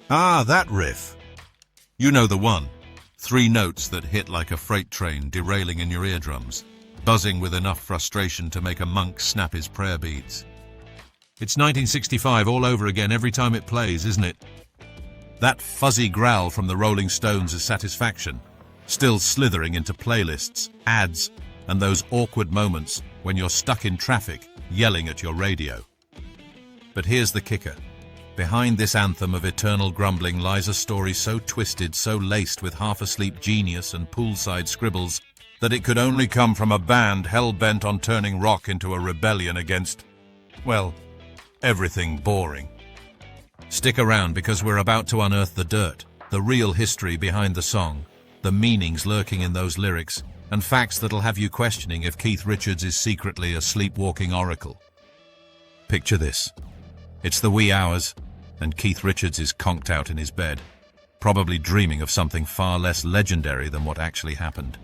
Ah, that riff. You know the one. 3 notes that hit like a freight train derailing in your eardrums, buzzing with enough frustration to make a monk snap his prayer beads. It's 1965 all over again every time it plays, isn't it? That fuzzy growl from the Rolling Stones is Satisfaction, still slithering into playlists, ads, and those awkward moments when you're stuck in traffic, yelling at your radio. But here's the kicker. Behind this anthem of eternal grumbling lies a story so twisted, so laced with half-asleep genius and poolside scribbles, that it could only come from a band hell-bent on turning rock into a rebellion against, well, everything boring. Stick around because we're about to unearth the dirt, the real history behind the song, the meanings lurking in those lyrics, and facts that'll have you questioning if Keith Richards is secretly a sleepwalking oracle. Picture this. It's the wee hours, and Keith Richards is conked out in his bed, probably dreaming of something far less legendary than what actually happened.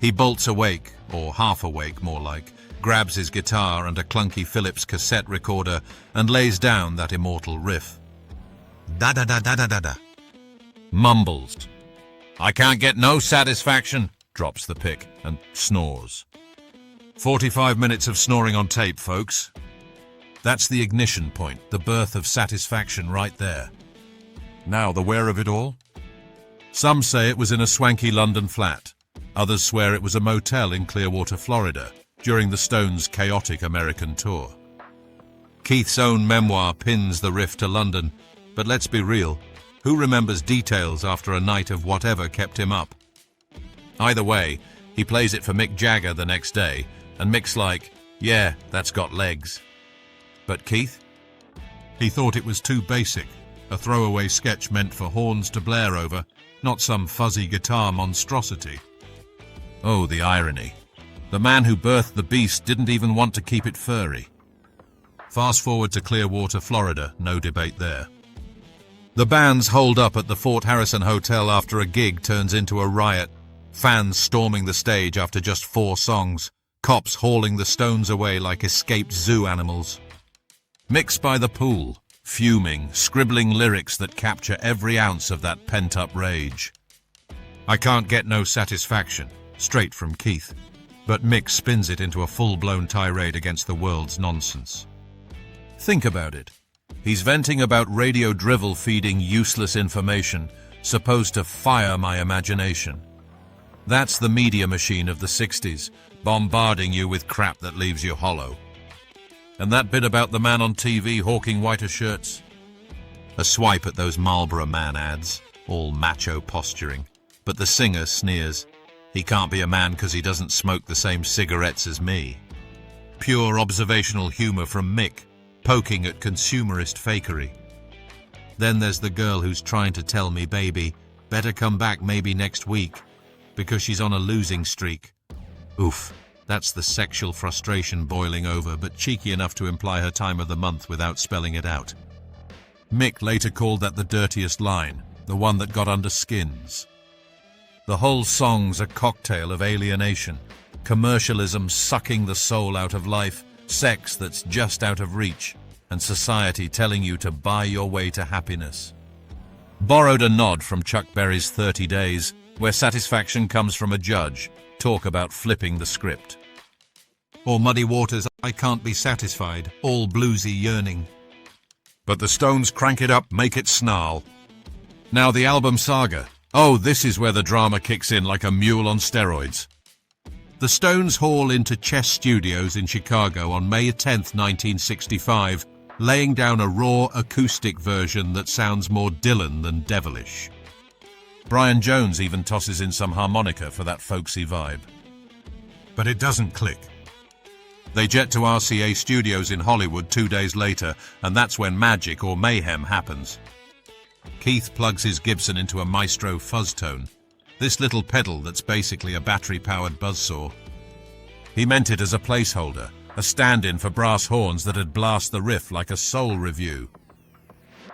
He bolts awake, or half awake more like, grabs his guitar and a clunky Philips cassette recorder and lays down that immortal riff. Da-da-da-da-da-da-da. Mumbles. "I can't get no satisfaction," drops the pick, and snores. 45 minutes of snoring on tape, folks. That's the ignition point, the birth of Satisfaction right there. Now, the where of it all? Some say it was in a swanky London flat. Others swear it was a motel in Clearwater, Florida, during the Stones' chaotic American tour. Keith's own memoir pins the riff to London, but let's be real, who remembers details after a night of whatever kept him up? Either way, he plays it for Mick Jagger the next day, and Mick's like, "Yeah, that's got legs." But Keith? He thought it was too basic, a throwaway sketch meant for horns to blare over, not some fuzzy guitar monstrosity. Oh, the irony. The man who birthed the beast didn't even want to keep it furry. Fast forward to Clearwater, Florida, no debate there. The band's holed up at the Fort Harrison Hotel after a gig turns into a riot, fans storming the stage after just 4 songs, cops hauling the Stones away like escaped zoo animals. Mick's by the pool, fuming, scribbling lyrics that capture every ounce of that pent-up rage. "I can't get no satisfaction," straight from Keith, but Mick spins it into a full-blown tirade against the world's nonsense. Think about it. He's venting about radio drivel feeding useless information, supposed to fire my imagination. That's the media machine of the 60s, bombarding you with crap that leaves you hollow. And that bit about the man on TV hawking whiter shirts? A swipe at those Marlboro Man ads, all macho posturing. But the singer sneers. He can't be a man because he doesn't smoke the same cigarettes as me. Pure observational humor from Mick, poking at consumerist fakery. Then there's the girl who's trying to tell me, "Baby, better come back maybe next week," because she's on a losing streak. Oof. That's the sexual frustration boiling over, but cheeky enough to imply her time of the month without spelling it out. Mick later called that the dirtiest line, the one that got under skins. The whole song's a cocktail of alienation, commercialism sucking the soul out of life, sex that's just out of reach, and society telling you to buy your way to happiness. Borrowed a nod from Chuck Berry's 30 Days, where satisfaction comes from a judge. Talk about flipping the script. Or Muddy Waters' "I Can't Be Satisfied," all bluesy yearning. But the Stones crank it up, make it snarl. Now the album saga. Oh, this is where the drama kicks in like a mule on steroids. The Stones haul into Chess Studios in Chicago on May 10, 1965, laying down a raw acoustic version that sounds more Dylan than devilish. Brian Jones even tosses in some harmonica for that folksy vibe. But it doesn't click. They jet to RCA Studios in Hollywood 2 days later, and that's when magic or mayhem happens. Keith plugs his Gibson into a Maestro fuzz tone, this little pedal that's basically a battery-powered buzzsaw. He meant it as a placeholder, a stand-in for brass horns that had blast the riff like a soul review.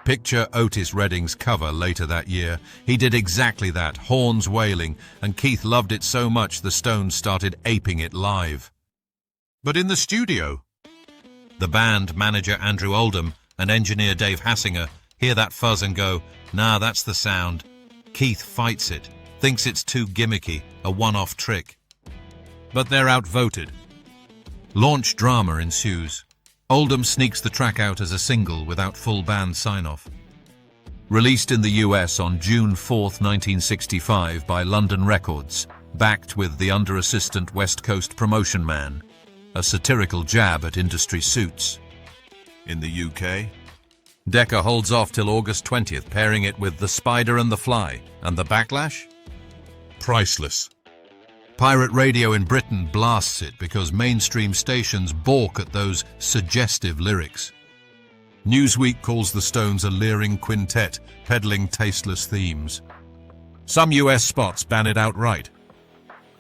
Picture Otis Redding's cover later that year. He did exactly that, horns wailing, and Keith loved it so much the Stones started aping it live. But in the studio, the band manager Andrew Oldham and engineer Dave Hassinger hear that fuzz and go, nah, that's the sound. Keith fights it, thinks it's too gimmicky, a one-off trick. But they're outvoted. Launch drama ensues. Oldham sneaks the track out as a single without full band sign-off. Released in the US on June 4, 1965 by London Records, backed with the under-assistant West Coast promotion man, a satirical jab at industry suits. In the UK, Decca holds off till August 20th, pairing it with The Spider and the Fly, and the backlash? Priceless. Pirate radio in Britain blasts it because mainstream stations balk at those suggestive lyrics. Newsweek calls the Stones a leering quintet, peddling tasteless themes. Some US spots ban it outright.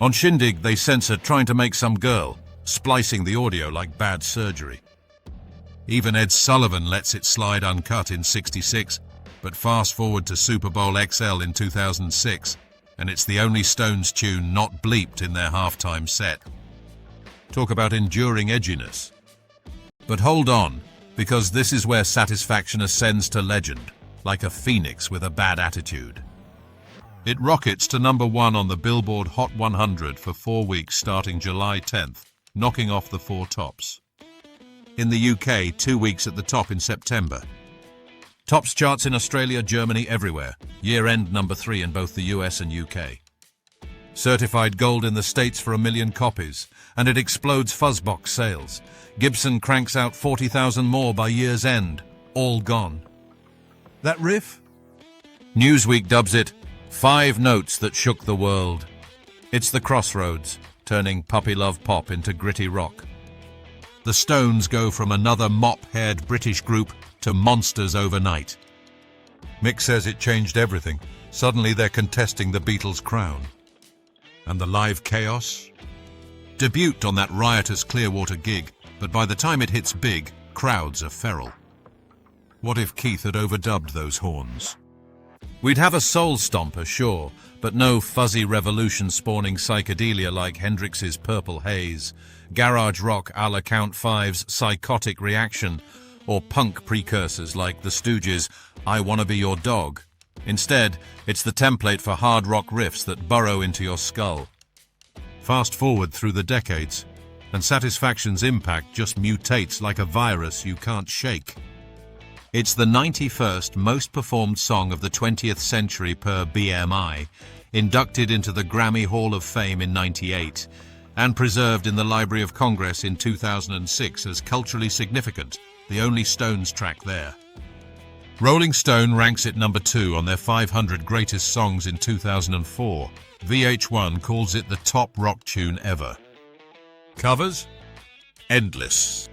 On Shindig, they censor Trying to Make Some Girl, splicing the audio like bad surgery. Even Ed Sullivan lets it slide uncut in '66, but fast forward to Super Bowl XL in 2006, and it's the only Stones tune not bleeped in their halftime set. Talk about enduring edginess. But hold on, because this is where Satisfaction ascends to legend, like a phoenix with a bad attitude. It rockets to number 1 on the Billboard Hot 100 for 4 weeks starting July 10th, knocking off the 4 tops. In the UK, 2 weeks at the top in September. Tops charts in Australia, Germany, everywhere. Year-end number 3 in both the US and UK. Certified gold in the States for 1 million copies, and it explodes fuzzbox sales. Gibson cranks out 40,000 more by year's end, all gone. That riff? Newsweek dubs it 5 notes that shook the world. It's the crossroads, turning puppy love pop into gritty rock. The Stones go from another mop-haired British group to monsters overnight. Mick says it changed everything. Suddenly they're contesting the Beatles' crown. And the live chaos? Debut on that riotous Clearwater gig, but by the time it hits big, crowds are feral. What if Keith had overdubbed those horns? We'd have a soul stomper, sure, but no fuzzy revolution-spawning psychedelia like Hendrix's Purple Haze, garage rock a la Count Five's Psychotic Reaction, or punk precursors like the Stooges' I Wanna Be Your Dog. Instead, it's the template for hard rock riffs that burrow into your skull. Fast forward through the decades, and Satisfaction's impact just mutates like a virus you can't shake. It's the 91st most performed song of the 20th century per BMI, inducted into the Grammy Hall of Fame in '98, and preserved in the Library of Congress in 2006 as culturally significant, the only Stones track there. Rolling Stone ranks it number 2 on their 500 greatest songs in 2004. VH1 calls it the top rock tune ever. Covers? Endless.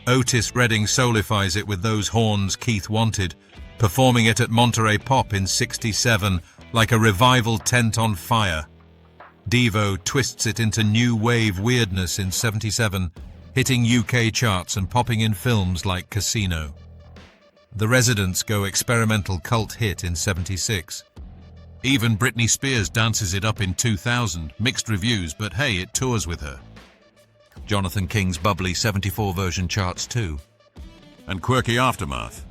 Otis Redding solidifies it with those horns Keith wanted, performing it at Monterey Pop in '67 like a revival tent on fire. Devo twists it into new wave weirdness in '77, hitting UK charts and popping in films like Casino. The Residents go experimental cult hit in '76. Even Britney Spears dances it up in 2000, mixed reviews, but hey, it tours with her. Jonathan King's bubbly '74 version charts too. And quirky Aftermath.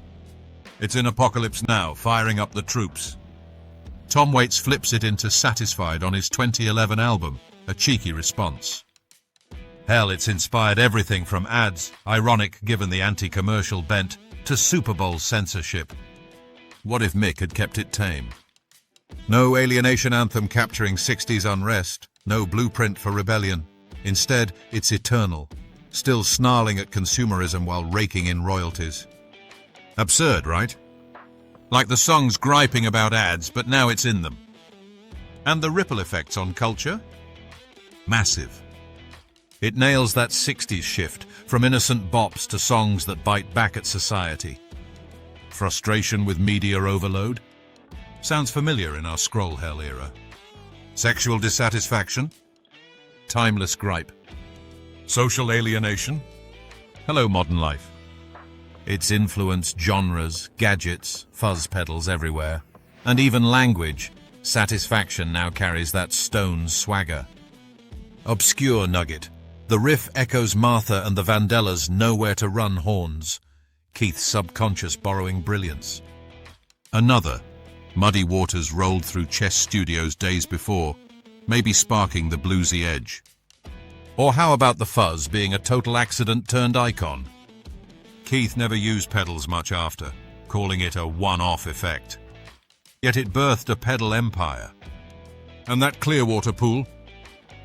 It's in Apocalypse Now, firing up the troops. Tom Waits flips it into Satisfied on his 2011 album, a cheeky response. Hell, it's inspired everything from ads, ironic given the anti-commercial bent, to Super Bowl censorship. What if Mick had kept it tame? No alienation anthem capturing 60s unrest, no blueprint for rebellion. Instead, it's eternal, still snarling at consumerism while raking in royalties. Absurd, right? Like the songs griping about ads, but now it's in them. And the ripple effects on culture? Massive. It nails that 60s shift, from innocent bops to songs that bite back at society. Frustration with media overload? Sounds familiar in our scroll hell era. Sexual dissatisfaction? Timeless gripe. Social alienation? Hello, modern life. It's influenced genres, gadgets, fuzz pedals everywhere. And even language. Satisfaction now carries that Stones swagger. Obscure nugget. The riff echoes Martha and the Vandellas' Nowhere to Run horns. Keith's subconscious borrowing brilliance. Another, muddy waters rolled through Chess Studios days before, maybe sparking the bluesy edge. Or how about the fuzz being a total accident turned icon? Keith never used pedals much after, calling it a one-off effect. Yet it birthed a pedal empire. And that Clearwater pool?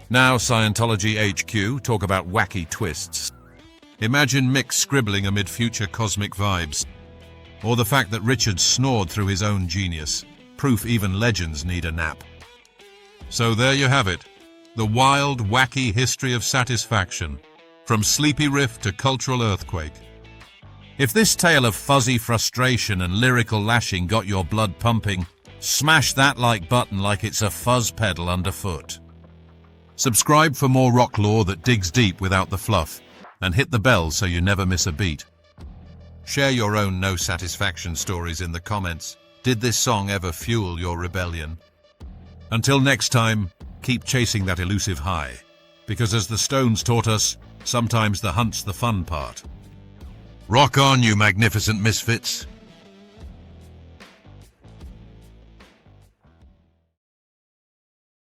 Now Scientology HQ talk about wacky twists. Imagine Mick scribbling amid future cosmic vibes. Or the fact that Richard snored through his own genius. Proof even legends need a nap. So there you have it. The wild, wacky history of satisfaction. From sleepy riff to cultural earthquake. If this tale of fuzzy frustration and lyrical lashing got your blood pumping, smash that like button like it's a fuzz pedal underfoot. Subscribe for more rock lore that digs deep without the fluff, and hit the bell so you never miss a beat. Share your own no satisfaction stories in the comments. Did this song ever fuel your rebellion? Until next time, keep chasing that elusive high, because as the Stones taught us, sometimes the hunt's the fun part. Rock on, you magnificent misfits!